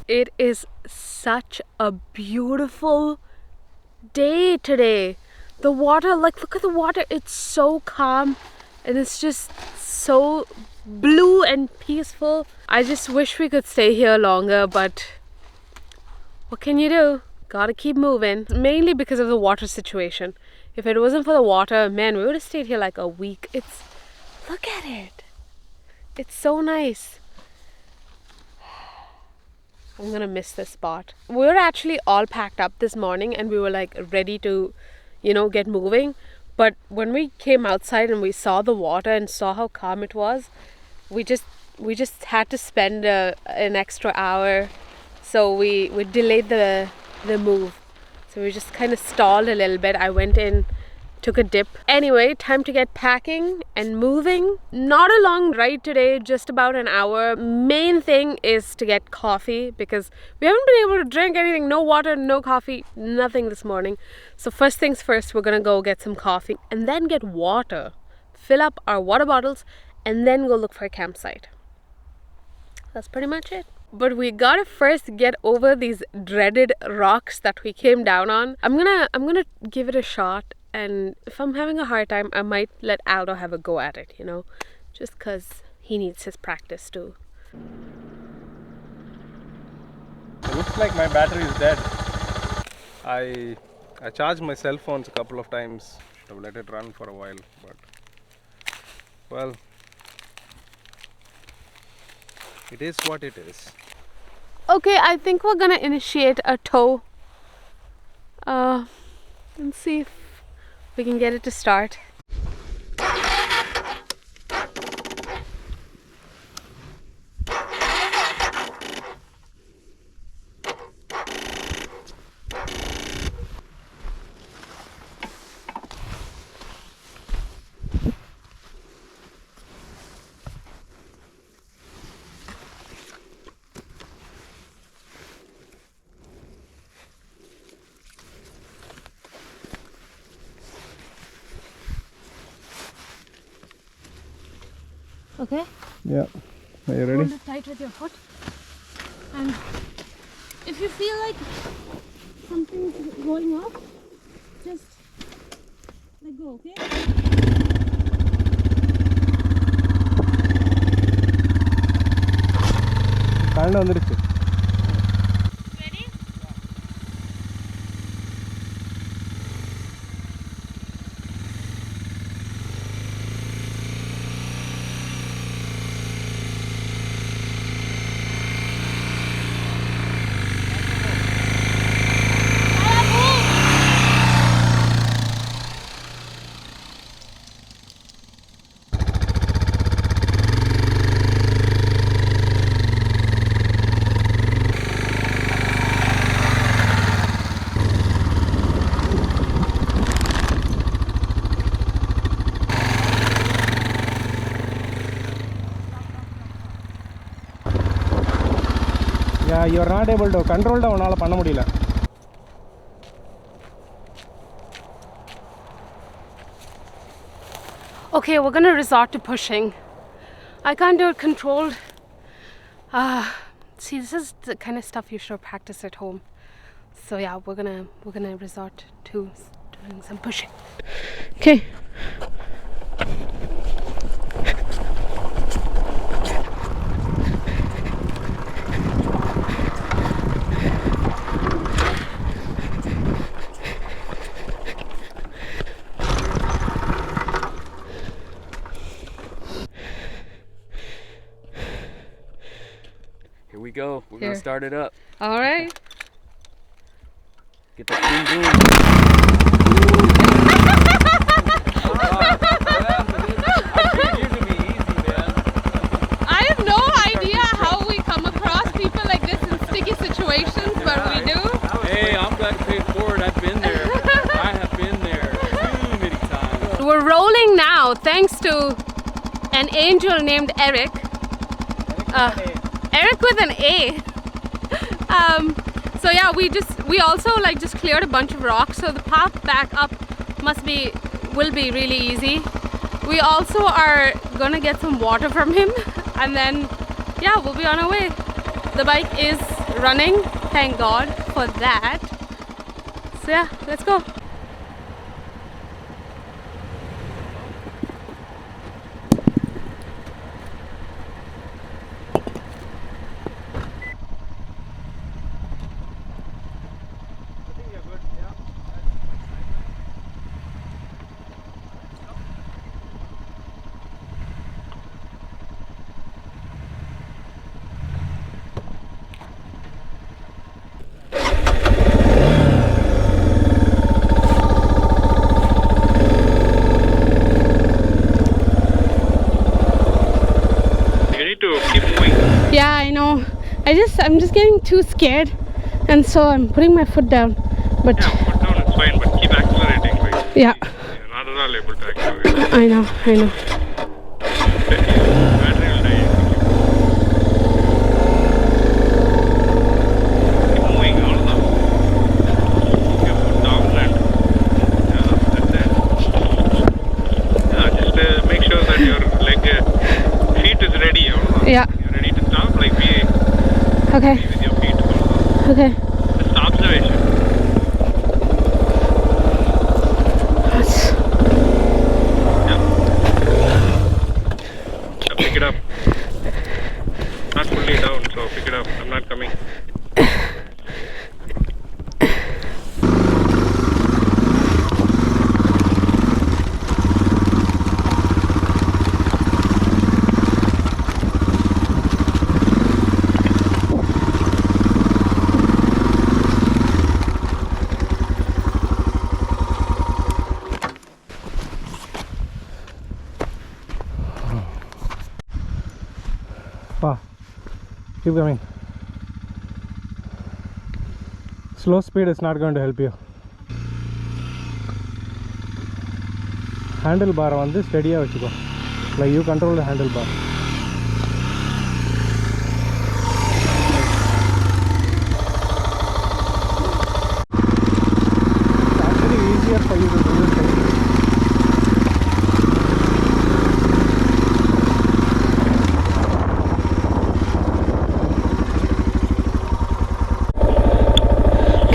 It is such a beautiful day today. The water, like, look at the water. It's so calm and it's just so blue and peaceful. I just wish we could stay here longer, but what can you do? Gotta keep moving. Mainly because of the water situation. If it wasn't for the water, man, we would have stayed here like a week. Look at it. It's so nice. I'm gonna miss this spot. We were actually all packed up this morning and we were like ready to, get moving. But when we came outside and we saw the water and saw how calm it was, we just had to spend an extra hour. So we delayed the move. So we just kind of stalled a little bit. I went in, took a dip. Anyway, time to get packing and moving. Not a long ride today, just about an hour. Main thing is to get coffee because we haven't been able to drink anything. No water, no coffee, nothing this morning. So first things first, we're gonna go get some coffee and then get water. Fill up our water bottles and then go look for a campsite. That's pretty much it. But we gotta first get over these dreaded rocks that we came down on. I'm gonna give it a shot, and if I'm having a hard time, I might let Aldo have a go at it, just cause he needs his practice too. It looks like my battery is dead. I charged my cell phones a couple of times. Should have let it run for a while, but well, it is what it is. Okay, I think we're gonna initiate a tow and see if we can get it to start. Okay? Yeah. Are you ready? Hold it tight with your foot. And if you feel like something's going off, just let go, okay? Ready? Yeah, you are not able to control the உன்னால பண்ண முடியல. Okay, we're gonna resort to pushing. I can't do it controlled. See, this is the kind of stuff you should practice at home. So yeah, we're gonna resort to doing some pushing. Okay. Here we go. We're gonna start it up. All right. Get that boom boom. I have no idea how we come across people like this in sticky situations, but we do. Hey, I'm glad to pay it forward. I've been there. I have been there too many times. We're rolling now, thanks to an angel named Eric. Eric with an A. So yeah, we also like just cleared a bunch of rocks, so the path back up will be really easy. We also are gonna get some water from him, and then yeah, we'll be on our way. The bike is running. Thank God for that. So yeah, let's go. Yeah, I know. I'm just getting too scared, and so I'm putting my foot down. But Yeah, put down it's fine, but keep accelerating. Like, yeah, you're not at all able to accelerate. I know. Battery will die. Keep moving, all of them. Your foot down and that's it. Just make sure that your feet is ready. All of them. Yeah. You're ready to stop, like be Okay. with your feet. All of them. Okay. Just observation. Pick it up. Not fully down, so pick it up. I'm not coming. Keep coming. Slow speed is not going to help you. Handlebar வந்து ஸ்டெடியாக வச்சுக்கோ. Like you control the handlebar. It's actually easier for you to do this thing.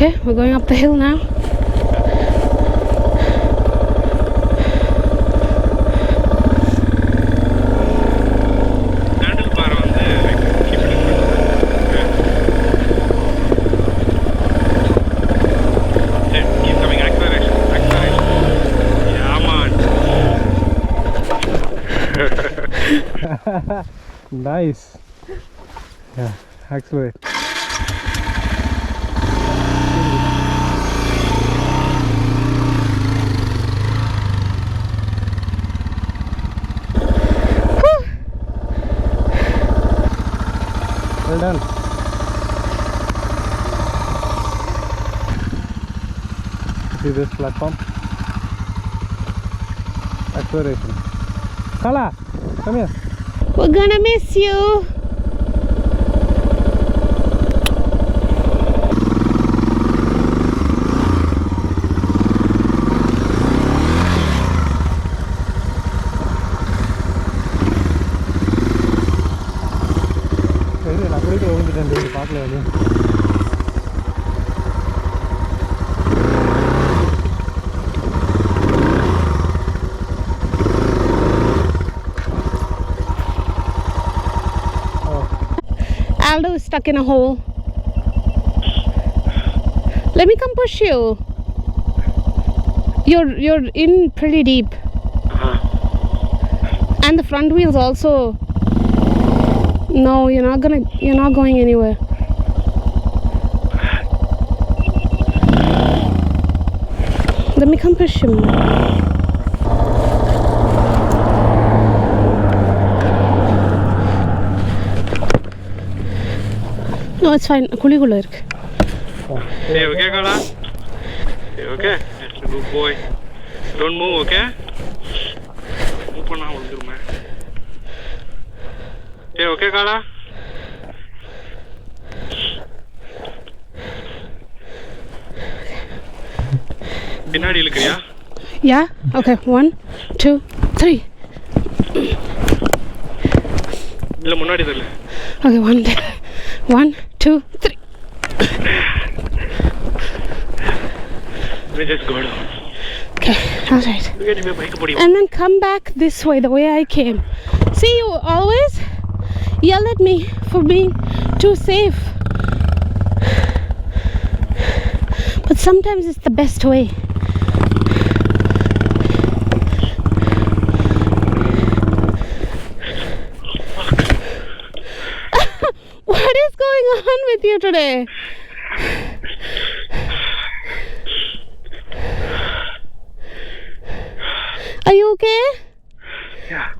Okay, we're going up the hill now. Handlebar வந்து keep it in keep coming. Acceleration. Yeah, man. Nice. Yeah, accelerate. Well done. See this platform? Acceleration. Kala, come here. We're gonna miss you. நான் குளிக்க விழுந்துட்டேன் பார்க்கல வெளியே. Aldo is stuck in a hole. Let me come push you. You're in pretty deep. And the front wheels also. No, you're not going anywhere. Let me come push him. No, it's fine. Kulikulla irukku. Hey, okay, Kala? Hey, okay? That's a good boy. Don't move, okay? Move பண்ணா விழுந்துருமே. Hey, okay, Kala? பின்னாடி இழுக்கிறியா? Yeah? Okay. 1, 2, 3. இல்ல முன்னாடி தள்ளு. Okay, 1, 2, 3. We just go down. Okay, alright. And then come back this way, the way I came. See, you always yell at me for being too safe. But sometimes it's the best way. What is going on with you today? Are you okay? Yeah.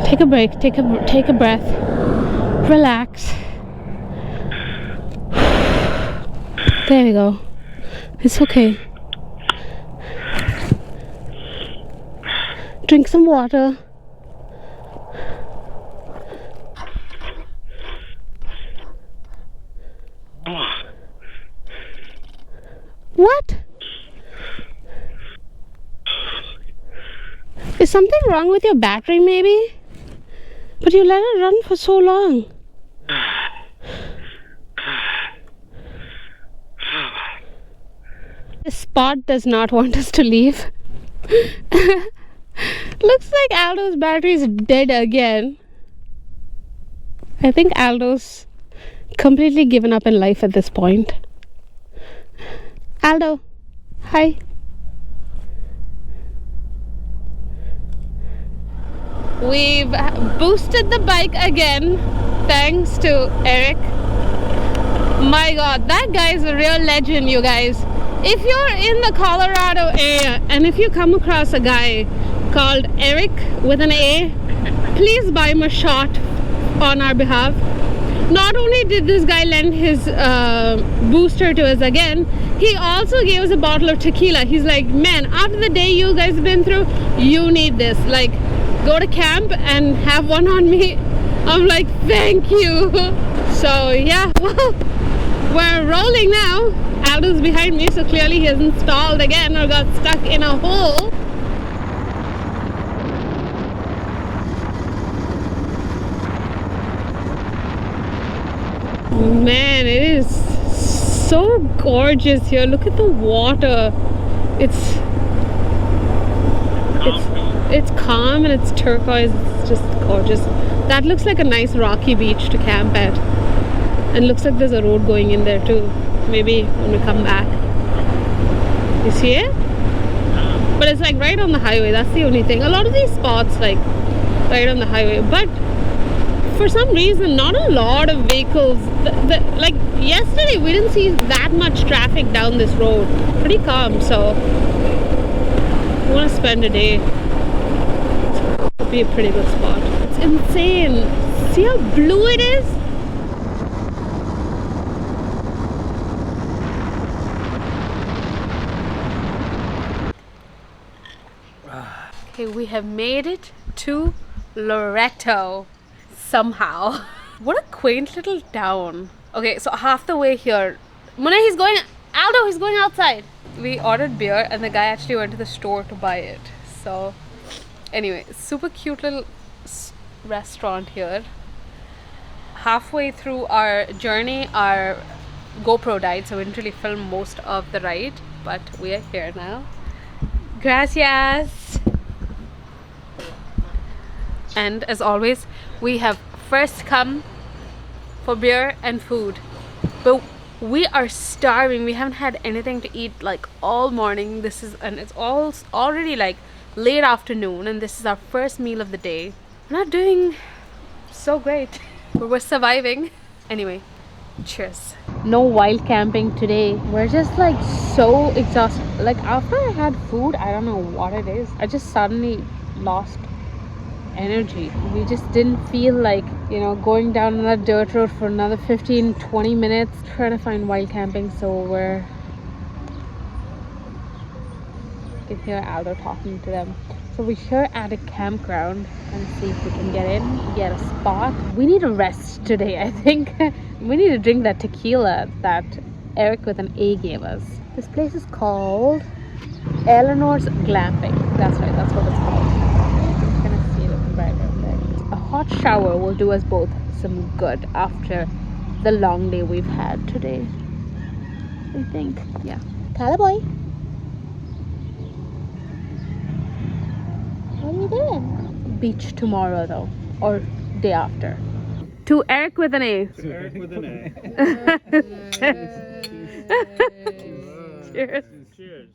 Take a break, take a breath. Relax. There we go. It's okay. Drink some water. What? Is something wrong with your battery maybe? But you let it run for so long. This spot does not want us to leave. Looks like Aldo's battery is dead again. I think Aldo's completely given up in life at this point. Aldo, hi. We've boosted the bike again, thanks to Eric. My god, that guy is a real legend, you guys. If you're in the Colorado area and if you come across a guy called Eric with an A, please buy him a shot on our behalf. Not only did this guy lend his booster to us again, he also gave us a bottle of tequila. He's like, man, after the day you guys have been through, you need this. Like, go to camp and have one on me. I'm like, thank you. So yeah, well, we're rolling now. Aldo's behind me, so clearly he hasn't stalled again or got stuck in a hole. Man, it is so gorgeous here. Look at the water. It's calm and it's turquoise. It's just gorgeous. That looks like a nice rocky beach to camp at. And looks like there's a road going in there too. Maybe when we come back. You see it? But it's like right on the highway. That's the only thing. A lot of these spots like right on the highway. But for some reason, not a lot of vehicles. Like yesterday, we didn't see that much traffic down this road. Pretty calm. So we want to spend a day. It'll be a pretty good spot. It's insane. See how blue it is? Okay, we have made it to Loretto somehow. What a quaint little town. Okay, so half the way here, Aldo, he's going outside. We ordered beer and the guy actually went to the store to buy it. So anyway, super cute little restaurant here. Halfway through our journey, our GoPro died, so we didn't really film most of the ride, but we are here now. Gracias. And as always, we have first come for beer and food, but we are starving. We haven't had anything to eat like all morning. And it's all already like late afternoon, and this is our first meal of the day. We're not doing so great, but we're surviving. Anyway, cheers. No wild camping today. We're just like so exhausted. Like after I had food, I don't know what it is, I just suddenly lost energy. We just didn't feel like, you know, going down another dirt road for another 15-20 minutes trying to find wild camping. So you can hear Aldo talking to them. So we're here at a campground and see if we can get a spot. We need a rest today, I think. We need to drink that tequila that Eric with an A gave us. This place is called Eleanor's Glamping. That's right, that's what it's called. A hot shower will do us both some good after the long day we've had today. I think, yeah. Tyler boy, what are you doing? Beach tomorrow though, or day after. To Eric with an A. Eric with an A. Cheers. Cheers.